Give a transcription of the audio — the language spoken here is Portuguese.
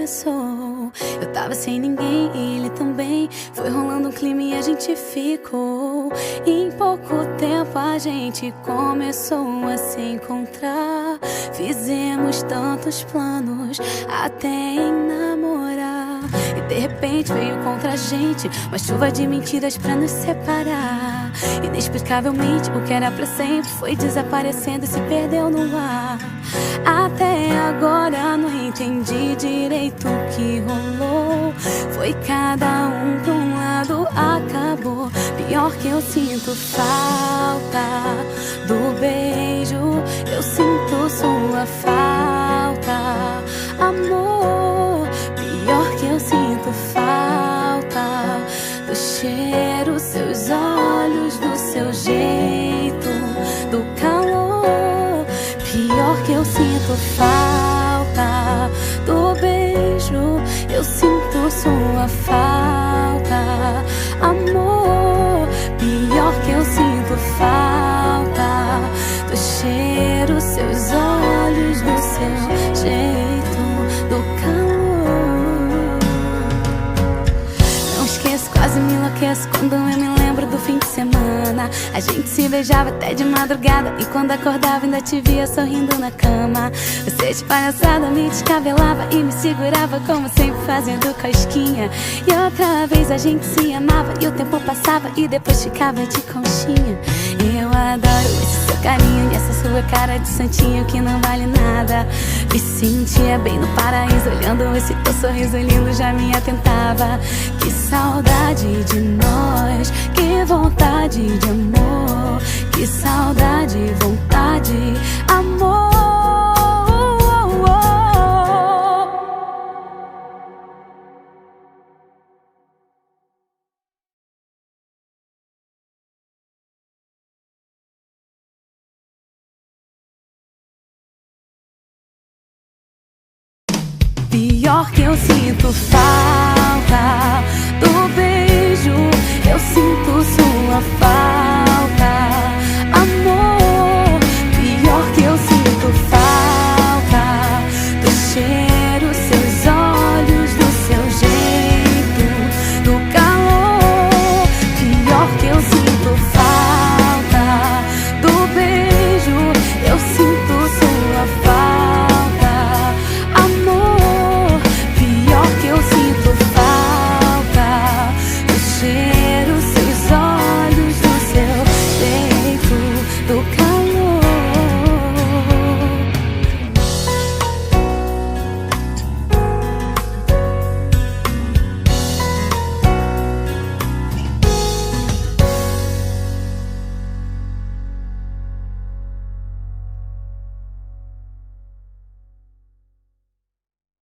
começou. Eu tava sem ninguém e ele também. Foi rolando um clima e a gente ficou. E em pouco tempo a gente começou a se encontrar. Fizemos tantos planos até em namorar. E de repente veio contra a gente uma chuva de mentiras pra nos separar. Inexplicavelmente o que era pra sempre foi desaparecendo e se perdeu no ar. Até agora não entendi direito o que rolou. Foi cada um pra um lado, acabou. Pior que eu sinto falta do beijo, eu sinto sua falta, amor. Pior que eu sinto falta do cheiro, seus olhos, do seu jeito, do calor. Pior que eu sinto falta do beijo, eu sinto sua falta, amor. Pior que eu sinto falta do cheiro, seus olhos, do seu jeito, do calor. Não esqueço, quase me enlouqueço quando eu me lembro do fim de semana. A gente se beijava até de madrugada e quando acordava ainda te via sorrindo na cama. Você de palhaçada me descabelava e me segurava como sempre fazendo cosquinha. E outra vez a gente se amava e o tempo passava e depois ficava de conchinha. Eu adoro esse seu carinho e essa sua cara de santinho que não vale nada. Me sentia bem no paraíso olhando esse teu sorriso lindo, já me atentava. Que saudade de nós, que vontade de amor, que saudade, vontade, amor. Pior que eu sinto falta do beijo, eu sinto sua falta.